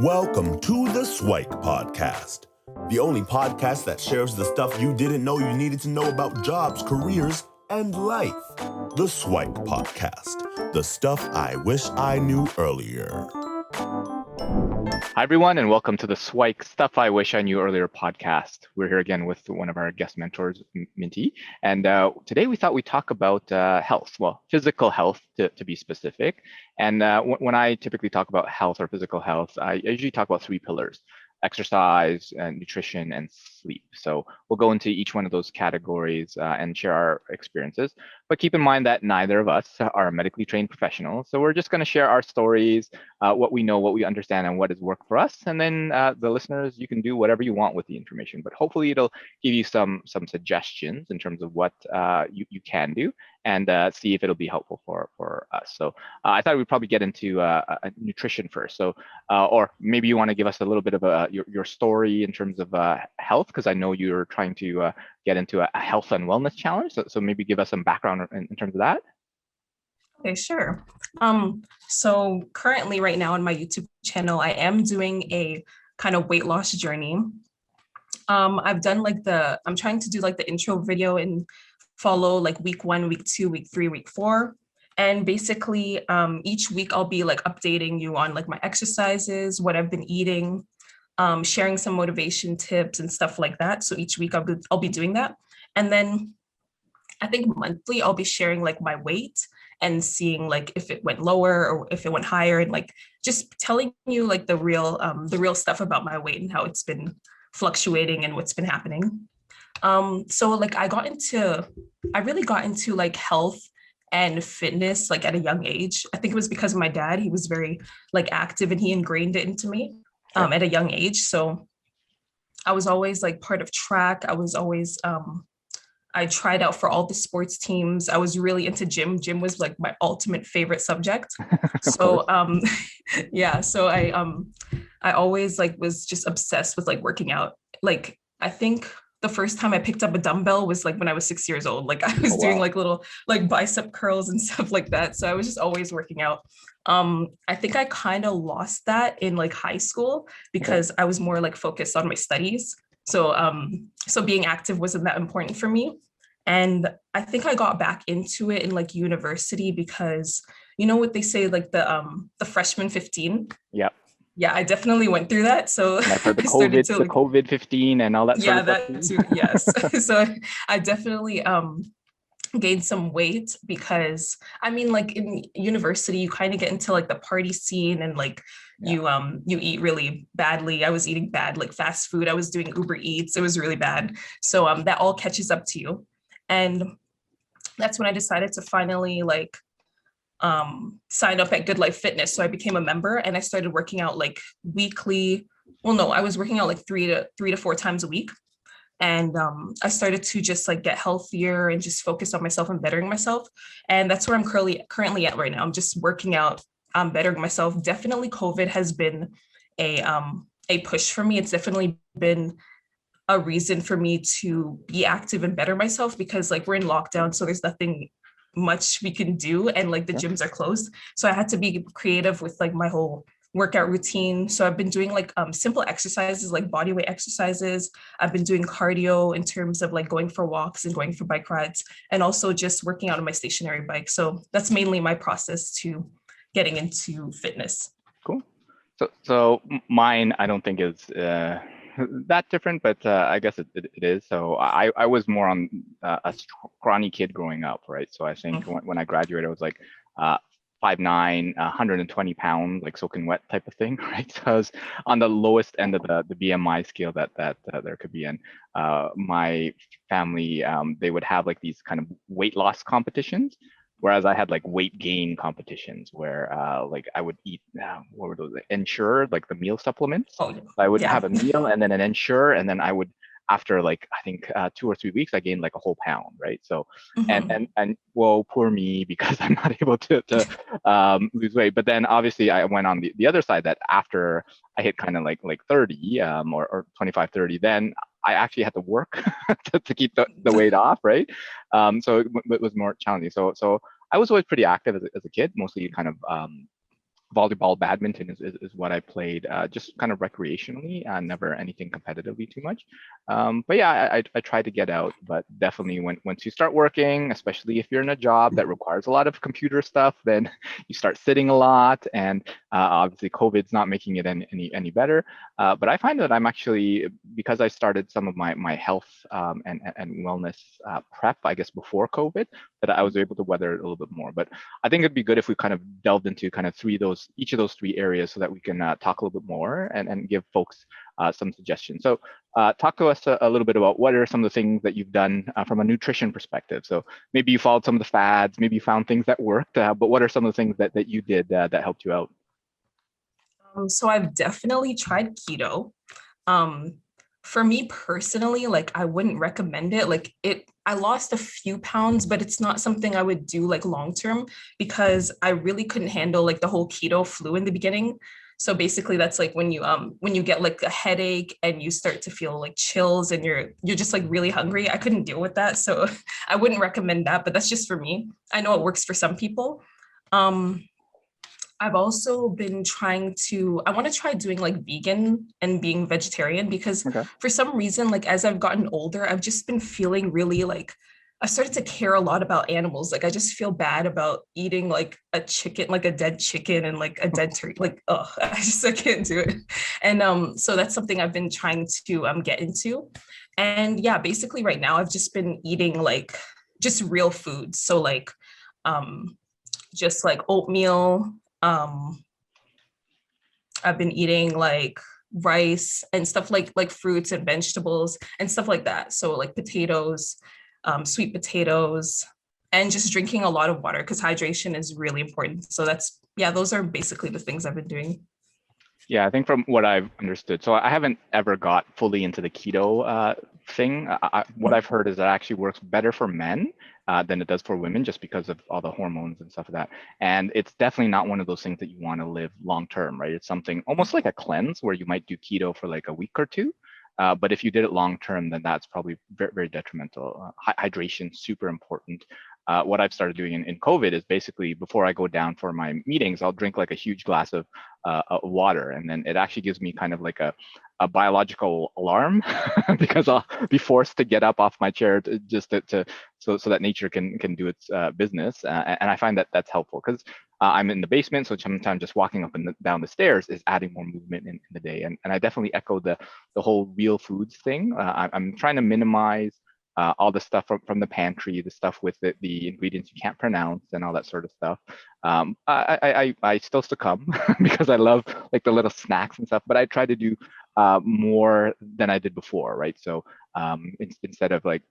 Welcome to the SIWIKE podcast, the only podcast that shares the stuff you didn't know you needed to know about jobs, careers, and life. The SIWIKE podcast, the stuff I wish I knew earlier. Hi, everyone, and welcome to the SIWIKE Stuff I Wish I Knew Earlier podcast. We're here again with one of our guest mentors, Minti. And today we thought we'd talk about health, well, physical health to be specific. And when I typically talk about health or physical health, I usually talk about three pillars: exercise, nutrition, and sleep. So we'll go into each one of those categories and share our experiences. But keep in mind that neither of us are medically trained professionals. So we're just going to share our stories, what we know, what we understand, and what has worked for us. And then the listeners, you can do whatever you want with the information. But hopefully it'll give you some suggestions in terms of what you can do, and see if it'll be helpful for us. So I thought we'd probably get into nutrition first. So, or maybe you want to give us a little bit of your story in terms of health, because I know you're trying to get into a health and wellness challenge. So maybe give us some background in terms of that. Okay, sure. So currently right now on my YouTube channel, I am doing a kind of weight loss journey. I've done I'm trying to do like the intro video and follow like week 1, week 2, week 3, week 4. And basically each week I'll be like updating you on like my exercises, what I've been eating, sharing some motivation tips and stuff like that. So each week I'll be doing that. And then I think monthly I'll be sharing like my weight and seeing like if it went lower or if it went higher, and like just telling you like the real stuff about my weight and how it's been fluctuating and what's been happening. So like I really got into like health and fitness like at a young age. I think it was because of my dad. He was very like active and he ingrained it into me at a young age. So I was always like part of track. I was always I tried out for all the sports teams. I was really into gym. Gym was like my ultimate favorite subject. So yeah, so I always like was just obsessed with like working out. Like I think the first time I picked up a dumbbell was like when I was 6 years old. Like I was doing like little like bicep curls and stuff like that. So I was just always working out. I think I kind of lost that in like high school because I was more like focused on my studies. So being active wasn't that important for me. And I think I got back into it in like university because you know what they say, like the freshman 15. Yep. Yeah, I definitely went through that. So the COVID 15 and all that. Yeah, that too. Yes. So I definitely gained some weight because I mean, like in university, you kind of get into like the party scene and like you eat really badly. I was eating bad, like fast food. I was doing Uber Eats. It was really bad. So that all catches up to you. And that's when I decided to finally like sign up at Good Life Fitness. So I became a member and I started working out like weekly. Well, no, I was working out like three to 4 times a week. And I started to just like get healthier and just focus on myself and bettering myself. And that's where I'm currently at right now. I'm just working out, bettering myself. Definitely COVID has been a push for me. It's definitely been a reason for me to be active and better myself because like we're in lockdown. So there's nothing much we can do. And like the gyms are closed. So I had to be creative with like my whole workout routine. So I've been doing like simple exercises, like bodyweight exercises. I've been doing cardio in terms of like going for walks and going for bike rides, and also just working out on my stationary bike. So that's mainly my process to getting into fitness. Cool. So mine, I don't think is that different, but I guess it is. So I was more on a scrawny kid growing up, right? So I think when I graduated, I was like 5'9", 120 pounds, like soaking wet type of thing, right? So I was on the lowest end of the BMI scale that there could be. And my family, they would have like these kind of weight loss competitions, whereas I had like weight gain competitions where like I would eat, what were those? Ensure, like the meal supplements. So I would have a meal and then an Ensure, and then I would, after like I think 2 or 3 weeks, I gained like a whole pound, right? So and well, poor me, because I'm not able to lose weight. But then obviously I went on the other side, that after I hit kind of like 30 or 25, 30, then I actually had to work to keep the weight off, right? So it was more challenging. So I was always pretty active as a kid, mostly kind of volleyball, badminton is what I played, just kind of recreationally, never anything competitively too much. But yeah, I try to get out, but definitely once you start working, especially if you're in a job that requires a lot of computer stuff, then you start sitting a lot, and obviously COVID's not making it any better. But I find that I'm actually, because I started some of my health and wellness prep, I guess, before COVID, that I was able to weather it a little bit more. But I think it'd be good if we kind of delved into kind of each of those three areas so that we can talk a little bit more and give folks some suggestions. So talk to us a little bit about what are some of the things that you've done from a nutrition perspective. So maybe you followed some of the fads, maybe you found things that worked, but what are some of the things that you did that helped you out? So I've definitely tried keto. Um, for me personally, like I wouldn't recommend it. I lost a few pounds, but it's not something I would do like long term because I really couldn't handle like the whole keto flu in the beginning. So basically that's like when you get like a headache and you start to feel like chills and you're just like really hungry. I couldn't deal with that. So I wouldn't recommend that, but that's just for me. I know it works for some people. Um, I've also been I want to try doing like vegan and being vegetarian because Okay. for some reason, like as I've gotten older, I've just been feeling really like I started to care a lot about animals. Like I just feel bad about eating like a chicken, like a dead chicken and like a dead turkey. Like, oh, I can't do it. And so that's something I've been trying to get into. And yeah, basically right now I've just been eating like just real foods. So like um just like oatmeal. Um, I've been eating like rice and stuff like fruits and vegetables and stuff like that. So like potatoes, sweet potatoes, and just drinking a lot of water because hydration is really important. So those are basically the things I've been doing. Yeah, I think from what I've understood, so I haven't ever got fully into the keto thing. What I've heard is that it actually works better for men than it does for women, just because of all the hormones and stuff like that. And it's definitely not one of those things that you want to live long term, right? It's something almost like a cleanse where you might do keto for like a week or two. But if you did it long term, then that's probably very, very detrimental. Hydration, super important. What I've started doing in COVID is basically before I go down for my meetings, I'll drink like a huge glass of water, and then it actually gives me kind of like a biological alarm because I'll be forced to get up off my chair so that nature can do its business, and I find that that's helpful because I'm in the basement, so sometimes just walking up and down the stairs is adding more movement in the day, and I definitely echo the whole real foods thing. I'm trying to minimize all the stuff from the pantry, the stuff with the ingredients you can't pronounce and all that sort of stuff. I still succumb because I love like the little snacks and stuff, but I try to do more than I did before, right? So instead of like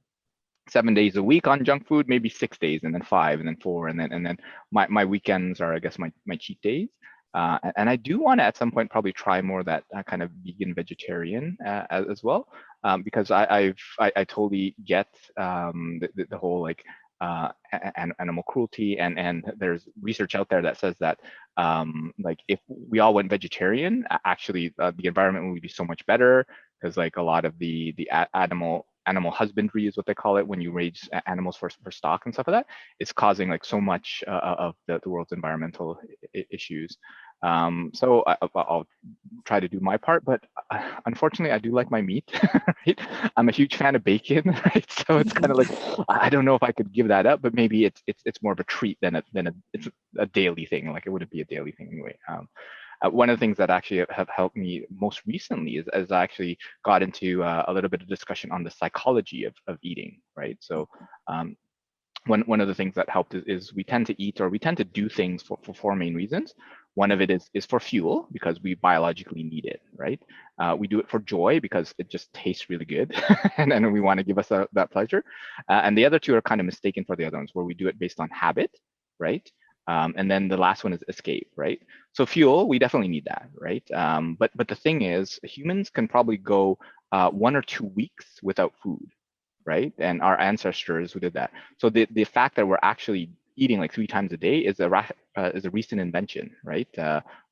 7 days a week on junk food, maybe 6 days, and then 5, and then 4, and then my weekends are, I guess, my cheat days. And I do want to at some point probably try more of that kind of vegan vegetarian as well, because I totally get the whole like animal cruelty, and there's research out there that says that like if we all went vegetarian, actually the environment would be so much better, because like a lot of the animal husbandry is what they call it when you raise animals for stock and stuff like that. It's causing like so much of the world's environmental issues. So I'll try to do my part, but unfortunately I do like my meat. Right? I'm a huge fan of bacon, right? So it's kind of like I don't know if I could give that up, but maybe it's more of a treat than it's a daily thing. Like it wouldn't be a daily thing anyway. One of the things that actually have helped me most recently is I actually got into a little bit of discussion on the psychology of eating, right? So one of the things that helped is we tend to eat, or we tend to do things for four main reasons. One of it is for fuel, because we biologically need it, right? We do it for joy because it just tastes really good, and then we want to give us that pleasure. And the other two are kind of mistaken for the other ones, where we do it based on habit, right? And then the last one is escape, right? So fuel, we definitely need that, right? But the thing is, humans can probably go 1 or 2 weeks without food, right? And our ancestors who did that. So the fact that we're actually eating like 3 times a day is a recent invention, right?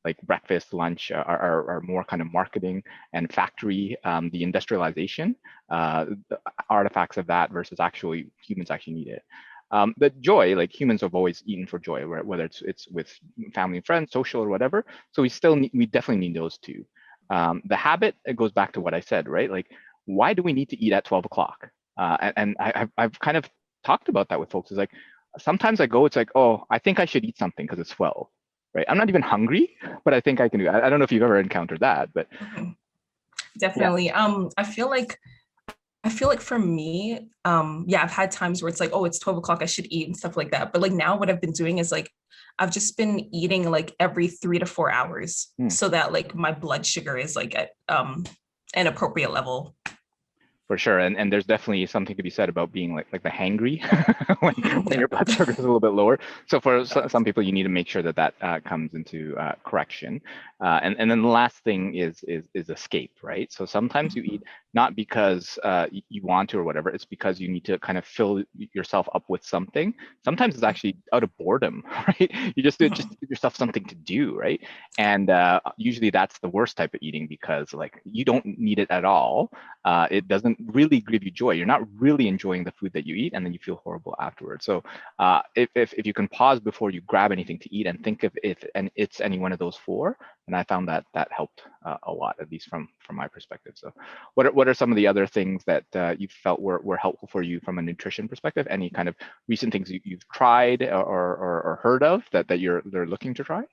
Like breakfast, lunch are more kind of marketing and factory, the industrialization, the artifacts of that versus actually humans actually need it. But joy, like humans have always eaten for joy, whether it's with family and friends, social or whatever. So we definitely need those two. The habit, it goes back to what I said, right? Like, why do we need to eat at 12 o'clock? I've kind of talked about that with folks. It's like, sometimes it's like, oh, I think I should eat something because it's 12, right? I'm not even hungry, but I think I can do it. I don't know if you've ever encountered that, but Definitely. I feel like for me, I've had times where it's like, oh, it's 12 o'clock, I should eat and stuff like that. But like now what I've been doing is like, I've just been eating like every 3 to 4 hours so that like my blood sugar is like at an appropriate level. For sure, and there's definitely something to be said about being like the hangry when your blood sugar is a little bit lower. So for some people, you need to make sure that comes into correction. And then the last thing is escape, right? So sometimes you eat not because you want to or whatever. It's because you need to kind of fill yourself up with something. Sometimes it's actually out of boredom, right? You just give yourself something to do, right? And usually that's the worst type of eating because like you don't need it at all. It doesn't really give you joy. You're not really enjoying the food that you eat, and then you feel horrible afterwards. So if you can pause before you grab anything to eat and think of if and it's any one of those four, and I found that helped a lot, at least from my perspective. So what are some of the other things that you felt were helpful for you from a nutrition perspective? Any kind of recent things you've tried or heard of that they're looking to try?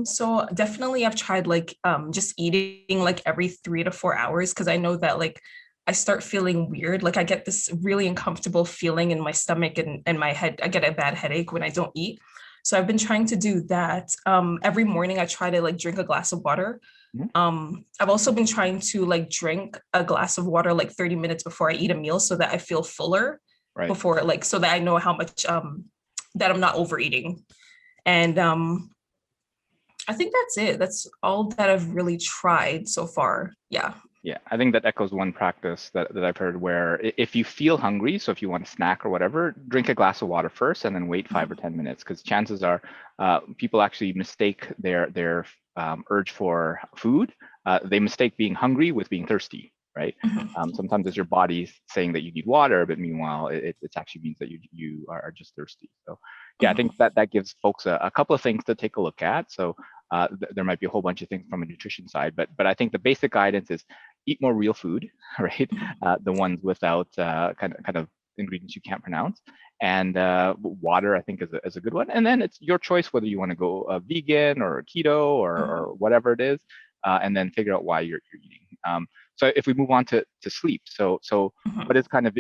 So definitely I've tried like just eating like every 3 to 4 hours because I know that like I start feeling weird. Like I get this really uncomfortable feeling in my stomach and my head. I get a bad headache when I don't eat. So I've been trying to do that. Every morning I try to like drink a glass of water. I've also been trying to like drink a glass of water like 30 minutes before I eat a meal so that I feel fuller Right. before like so that I know how much that I'm not overeating. And I think that's it. That's all that I've really tried so far. Yeah. Yeah, I think that echoes one practice that I've heard where if you feel hungry, so if you want a snack or whatever, drink a glass of water first and then wait 5 or 10 minutes, because chances are people actually mistake their urge for food. They mistake being hungry with being thirsty, right? Sometimes it's your body saying that you need water, but meanwhile, it actually means that you are just thirsty. So yeah, I think that gives folks a couple of things to take a look at. So there might be a whole bunch of things from a nutrition side, but I think the basic guidance is eat more real food, right? The ones without kind of ingredients you can't pronounce, and water I think is a good one. And then it's your choice whether you want to go vegan or keto or whatever it is, and then figure out why you're eating. So if we move on to sleep, so what is kind of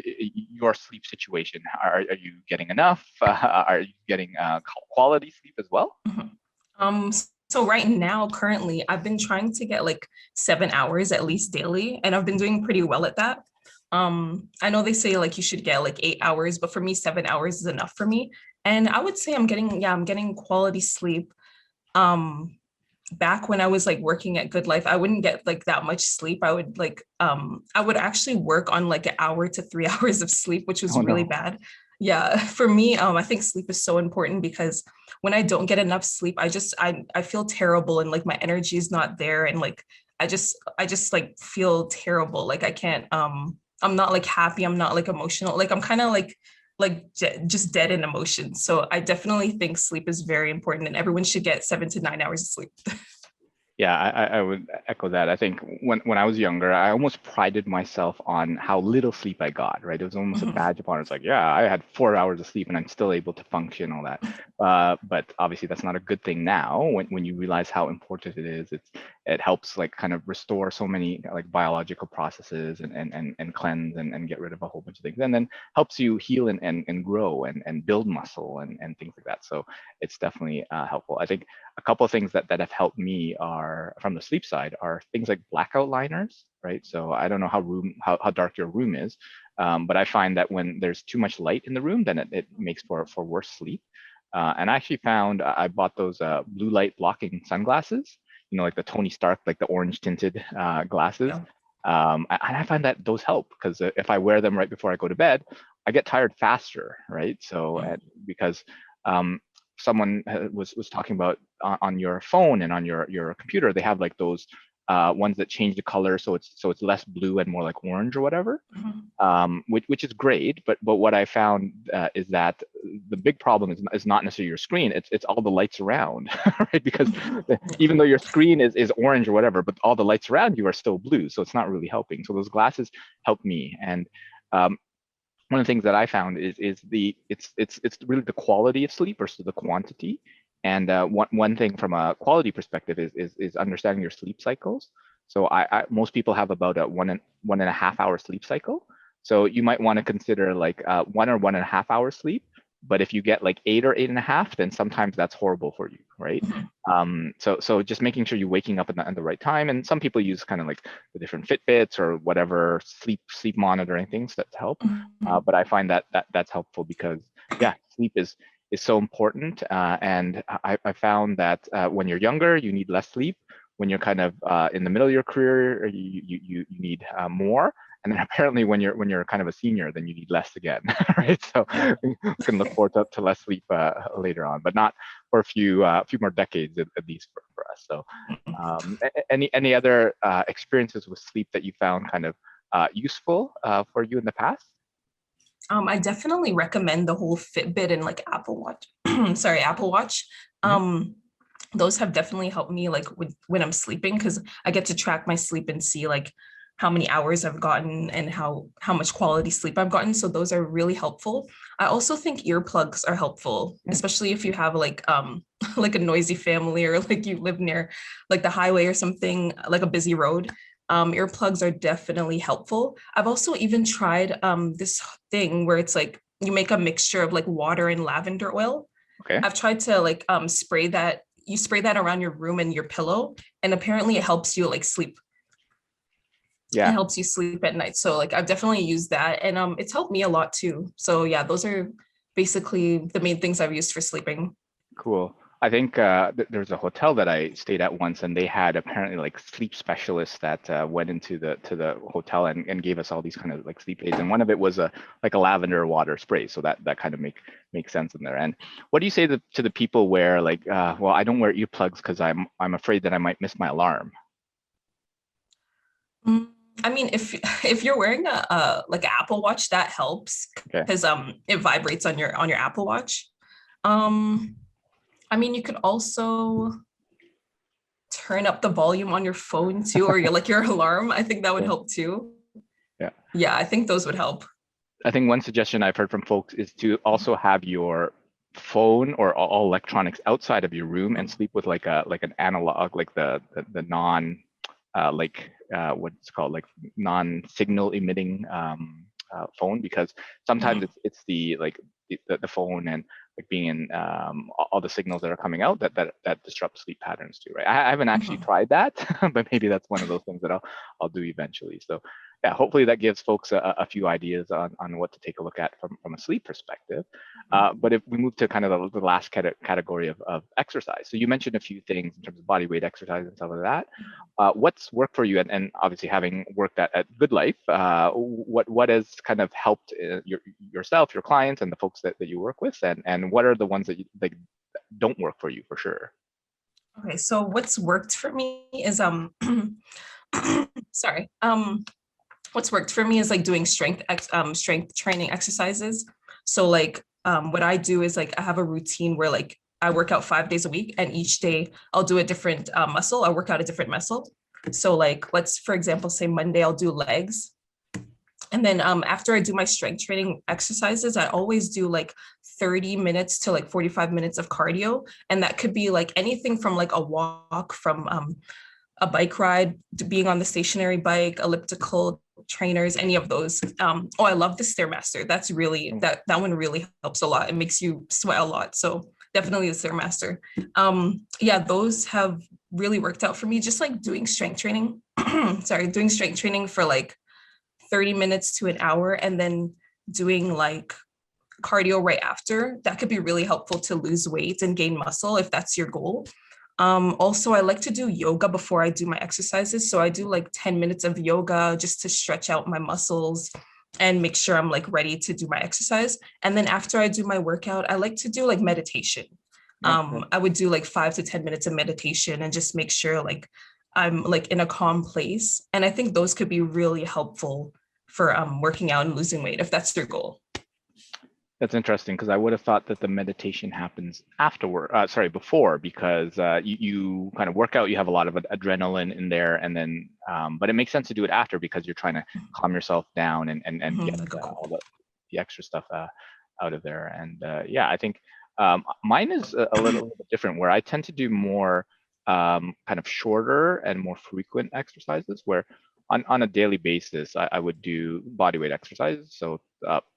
your sleep situation? Are you getting enough? Are you getting quality sleep as well? So right now, currently, I've been trying to get like 7 hours at least daily, and I've been doing pretty well at that. I know they say like you should get like 8 hours, but for me, 7 hours is enough for me. And I would say I'm getting quality sleep. Back when I was like working at Good Life, I wouldn't get like that much sleep. I would actually work on like an hour to 3 hours of sleep, which was really bad. Yeah, for me, I think sleep is so important because when I don't get enough sleep, I feel terrible and like my energy is not there and like I just like feel terrible. Like I can't I'm not like happy, I'm not like emotional. Like I'm kind of just dead in emotions. So I definitely think sleep is very important and everyone should get 7 to 9 hours of sleep. Yeah, I would echo that. I think when I was younger, I almost prided myself on how little sleep I got, right? It was almost a badge of honor. It's like, yeah, I had 4 hours of sleep and I'm still able to function, all that. But obviously that's not a good thing now when you realize how important it is. It helps like kind of restore so many like biological processes and cleanse and get rid of a whole bunch of things. And then helps you heal and grow and build muscle and things like that. So it's definitely helpful. I think a couple of things that have helped me are from the sleep side are things like blackout liners, right? So I don't know how dark your room is, but I find that when there's too much light in the room, then it makes for worse sleep. And I actually found I bought those blue light blocking sunglasses, like the Tony Stark, like the orange tinted glasses. Yeah. And I find that those help because if I wear them right before I go to bed, I get tired faster, right? So because someone was talking about on your phone and on your computer, they have like those ones that change the color so it's less blue and more like orange or whatever, which is great. But what I found is that the big problem is not necessarily your screen, it's all the lights around, right? Because even though your screen is orange or whatever, but all the lights around you are still blue, so it's not really helping. So those glasses help me. And one of the things that I found is it's really the quality of sleep versus the quantity. And one thing from a quality perspective is understanding your sleep cycles. So most people have about a 1.5 hour sleep cycle. So you might want to consider like 1 or 1.5 hours sleep. But if you get like 8 or 8.5, then sometimes that's horrible for you, right? So just making sure you're waking up at the right time. And some people use kind of like the different Fitbits or whatever sleep monitoring things that help. But I find that's helpful because sleep is so important. And I found that when you're younger, you need less sleep. When you're kind of in the middle of your career, you need more. And then apparently when you're kind of a senior, then you need less again, right? So we can look forward to less sleep later on, but not for a few more decades at least for us. So any other experiences with sleep that you found kind of useful for you in the past? I definitely recommend the whole Fitbit and like Apple Watch. Apple Watch. Those have definitely helped me like when I'm sleeping, because I get to track my sleep and see like how many hours I've gotten and how much quality sleep I've gotten. So those are really helpful. I also think earplugs are helpful, especially if you have like like a noisy family or like you live near like the highway or something, like a busy road. Earplugs are definitely helpful. I've also even tried this thing where it's like you make a mixture of like water and lavender oil. Okay. I've tried to like spray that. You spray that around your room and your pillow, and apparently it helps you like sleep. Yeah. It helps you sleep at night. So like I've definitely used that, and it's helped me a lot too. So yeah, those are basically the main things I've used for sleeping. Cool. I think there's a hotel that I stayed at once, and they had apparently like sleep specialists that went into the hotel and gave us all these kind of like sleep aids. And one of it was like a lavender water spray. So that kind of makes sense in there. And what do you say to the people where like, well, I don't wear earplugs because I'm afraid that I might miss my alarm? I mean, if you're wearing a like an Apple Watch, that helps because it vibrates on your Apple Watch. I mean, you could also turn up the volume on your phone too, or your alarm. I think that would help too. Yeah, I think those would help. I think one suggestion I've heard from folks is to also have your phone or all electronics outside of your room and sleep with like an analog, like the non what's called like non-signal emitting phone, because sometimes it's the phone and like being in all the signals that are coming out that disrupt sleep patterns too, right? I haven't actually tried that, but maybe that's one of those things that I'll do eventually. So yeah, hopefully that gives folks a few ideas on what to take a look at from a sleep perspective. But if we move to kind of the last category of exercise, so you mentioned a few things in terms of body weight exercise and stuff like that. What's worked for you, and obviously having worked at Good Life, what has kind of helped yourself, your clients, and the folks that you work with, and what are the ones that don't work for you for sure? Okay, so what's worked for me is sorry. What's worked for me is like doing strength training exercises. So like what I do is like I have a routine where like I work out 5 days a week, and each day I'll do a different muscle. I'll work out a different muscle. So like let's, for example, say Monday I'll do legs. And then after I do my strength training exercises, I always do like 30 minutes to like 45 minutes of cardio. And that could be like anything from like a walk, from a bike ride, to being on the stationary bike, elliptical trainers, any of those. I love the Stairmaster. That's really, that one really helps a lot. It makes you sweat a lot. So definitely the Stairmaster. Yeah, those have really worked out for me. Just like doing strength training, doing strength training for like 30 minutes to an hour, and then doing like cardio right after. That could be really helpful to lose weight and gain muscle if that's your goal. Also, I like to do yoga before I do my exercises. So I do like 10 minutes of yoga just to stretch out my muscles and make sure I'm like ready to do my exercise. And then after I do my workout, I like to do like meditation. I would do like 5 to 10 minutes of meditation and just make sure like I'm like in a calm place. And I think those could be really helpful for working out and losing weight if that's your goal. That's interesting, because I would have thought that the meditation happens before, because you kind of work out, you have a lot of adrenaline in there, and then, but it makes sense to do it after, because you're trying to calm yourself down and get Like all the extra stuff out of there. And yeah, I think mine is a little bit different, where I tend to do more kind of shorter and more frequent exercises, where on a daily basis, I would do body weight exercises, so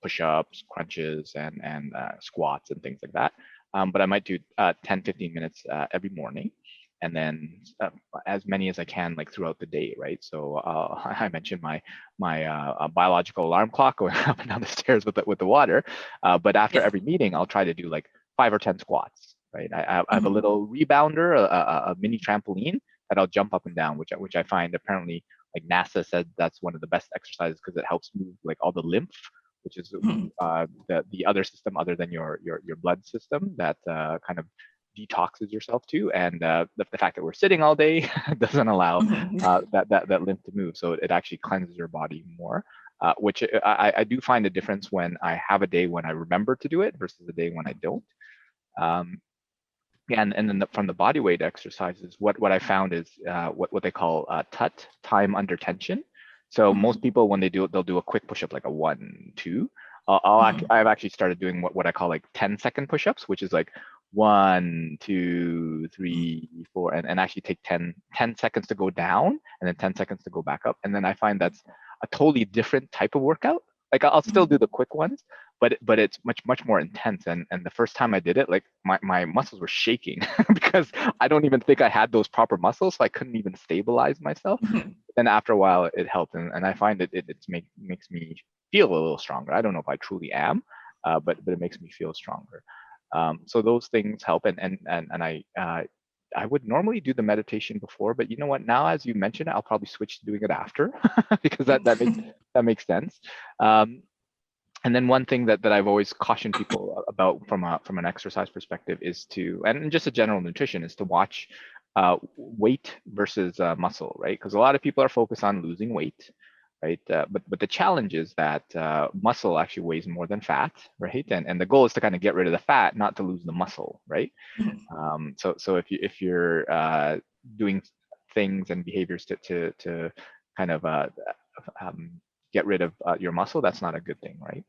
push-ups, crunches, and squats and things like that. But I might do 10, 15 minutes every morning, and then as many as I can, like throughout the day, right? So I mentioned my biological alarm clock going up and down the stairs with the water, but after every meeting, I'll try to do like 5 or 10 squats, right? I have a little rebounder, a mini trampoline that I'll jump up and down, which I find apparently, like NASA said, that's one of the best exercises, because it helps move like all the lymph, which is the other system other than your blood system that kind of detoxes yourself too. And the fact that we're sitting all day doesn't allow that lymph to move, so it actually cleanses your body more. Which I do find a difference when I have a day when I remember to do it versus a day when I don't. And then from the body weight exercises, what I found is what they call TUT, time under tension. So most people, when they do it, they'll do a quick push-up, like a 1, 2. I've actually started doing what I call like 10-second push-ups, which is like 1, 2, 3, 4, and actually take 10 seconds to go down, and then 10 seconds to go back up. And then I find that's a totally different type of workout. Like I'll still do the quick ones, but it's much more intense. And the first time I did it, like my muscles were shaking because I don't even think I had those proper muscles, so I couldn't even stabilize myself. Then after a while, it helped, and I find it makes me feel a little stronger. I don't know if I truly am, but it makes me feel stronger. So those things help, and I would normally do the meditation before, but you know what? Now, as you mentioned, I'll probably switch to doing it after because that makes sense. And then one thing that I've always cautioned people about from an exercise perspective is and just a general nutrition, is to watch weight versus muscle, right? Because a lot of people are focused on losing weight, right? But the challenge is that muscle actually weighs more than fat, right? And the goal is to kind of get rid of the fat, not to lose the muscle, right? So if you're doing things and behaviors to kind of get rid of your muscle, that's not a good thing, right?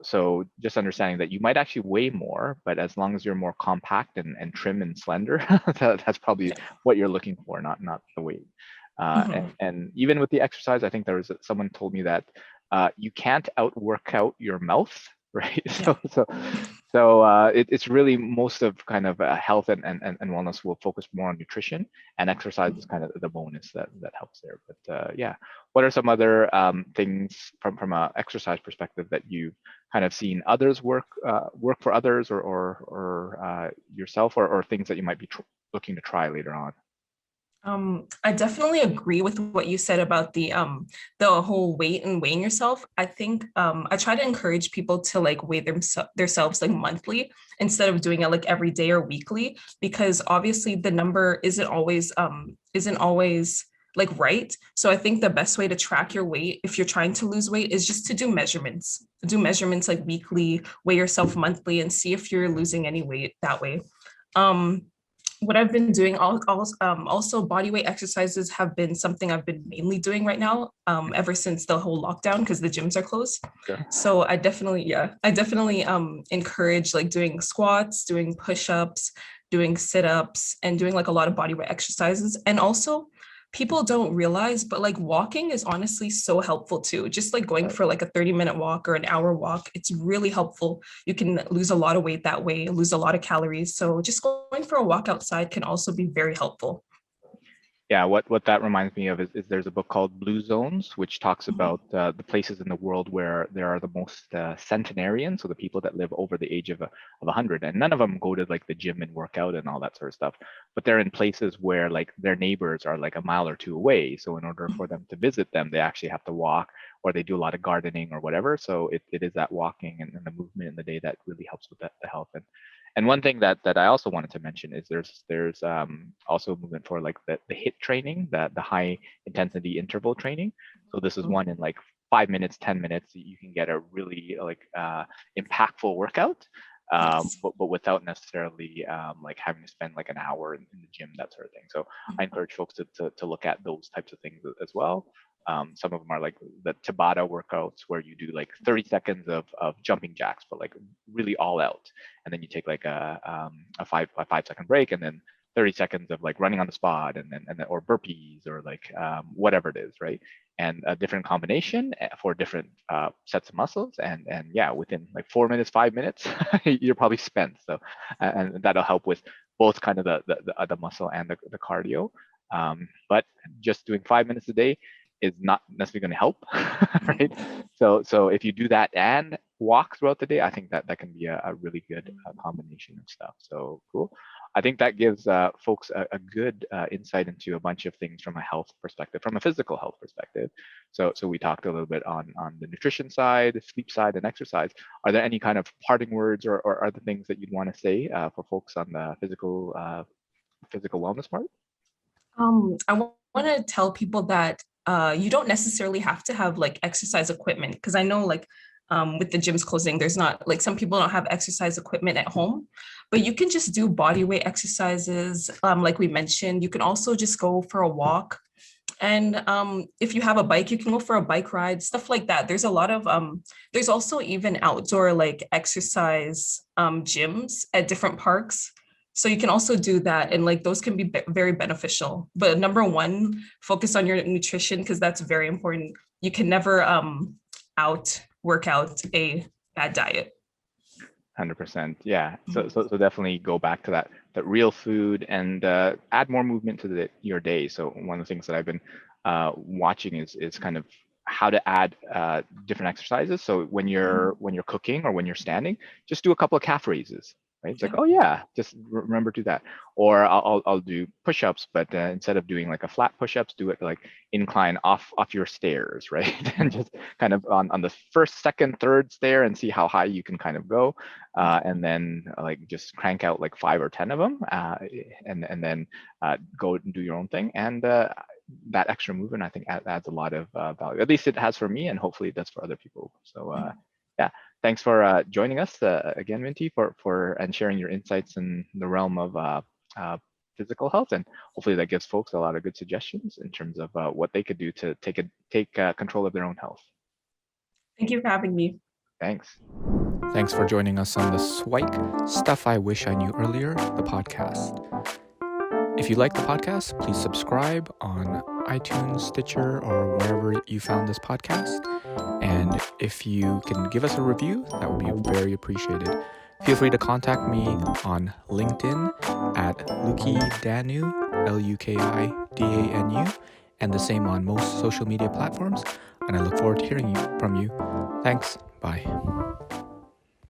So just understanding that you might actually weigh more, but as long as you're more compact and trim and slender, that's probably what you're looking for, not the weight. And even with the exercise, I think someone told me that you can't outwork out your mouth, right? So it's really most of kind of health and wellness will focus more on nutrition, and exercise is kind of the bonus that helps there. But yeah, what are some other things from an exercise perspective that you kind of seen others work for others, or yourself, or things that you might be looking to try later on? I definitely agree with what you said about the whole weight and weighing yourself. I think I try to encourage people to like weigh themselves like monthly instead of doing it like every day or weekly, because obviously the number isn't always like right. So I think the best way to track your weight if you're trying to lose weight is just to do measurements like weekly, weigh yourself monthly, and see if you're losing any weight that way. What I've been doing also body weight exercises have been something I've been mainly doing right now, ever since the whole lockdown, because the gyms are closed. Sure. So I definitely encourage like doing squats, doing push-ups, doing sit-ups, and doing like a lot of body weight exercises. And also, people don't realize, but like walking is honestly so helpful too. Just like going for like a 30-minute walk or an hour walk, it's really helpful. You can lose a lot of weight that way, lose a lot of calories. So just going for a walk outside can also be very helpful. Yeah, what that reminds me of is there's a book called Blue Zones, which talks about the places in the world where there are the most centenarians, so the people that live over the age of 100, and none of them go to like the gym and work out and all that sort of stuff, but they're in places where like their neighbors are like a mile or two away. So in order for them to visit them, they actually have to walk, or they do a lot of gardening or whatever. So it is that walking and the movement in the day that really helps with the health. And one thing that I also wanted to mention is there's also a movement for like the HIIT training, the high intensity interval training. So this is one in like 5 minutes, 10 minutes, you can get a really like impactful workout, but without necessarily like having to spend like an hour in the gym, that sort of thing. So I encourage folks to look at those types of things as well. Some of them are like the Tabata workouts where you do like 30 seconds of jumping jacks, but like really all out. And then you take like a 5-second break, and then 30 seconds of like running on the spot, and then or burpees, or like whatever it is, right? And a different combination for different sets of muscles. And yeah, within like 4 minutes, 5 minutes, you're probably spent. So, and that'll help with both kind of the muscle and the cardio. But just doing 5 minutes a day is not necessarily going to help, right? So if you do that and walk throughout the day, I think that can be a really good combination of stuff. So cool. I think that gives folks a good insight into a bunch of things from a health perspective, from a physical health perspective. So we talked a little bit on the nutrition side, the sleep side, and exercise. Are there any kind of parting words or other things that you'd want to say for folks on the physical wellness part? I want to tell people that you don't necessarily have to have like exercise equipment, because I know like with the gyms closing, there's not like some people don't have exercise equipment at home, but you can just do body weight exercises. Like we mentioned, you can also just go for a walk. And if you have a bike, you can go for a bike ride, stuff like that. There's a lot of, there's also even outdoor like exercise gyms at different parks. So you can also do that. And like those can be very beneficial. But number one, focus on your nutrition, because that's very important. You can never work out a bad diet. 100%. Yeah. So definitely go back to that real food, and add more movement to your day. So one of the things that I've been watching is kind of how to add different exercises. So when you're cooking or when you're standing, just do a couple of calf raises. Right? It's like, oh yeah, just remember to do that. Or I'll do push-ups, but instead of doing like a flat push-ups, do it like incline off your stairs, right? And just kind of on the first, second, third stair, and see how high you can kind of go. And then like just crank out like 5 or 10 of them, and then go and do your own thing. And that extra movement, I think, adds a lot of value. At least it has for me, and hopefully it does for other people. So yeah. Thanks for joining us again, Minti, for and sharing your insights in the realm of physical health, and hopefully that gives folks a lot of good suggestions in terms of what they could do to take control of their own health. Thank you for having me. Thanks. Thanks for joining us on the SIWIKE Stuff I Wish I Knew Earlier, the podcast. If you like the podcast, please subscribe on iTunes, Stitcher, or wherever you found this podcast. And if you can give us a review, that would be very appreciated. Feel free to contact me on LinkedIn at Luki Danu, LUKIDANU, and the same on most social media platforms. And I look forward to hearing from you. Thanks. Bye.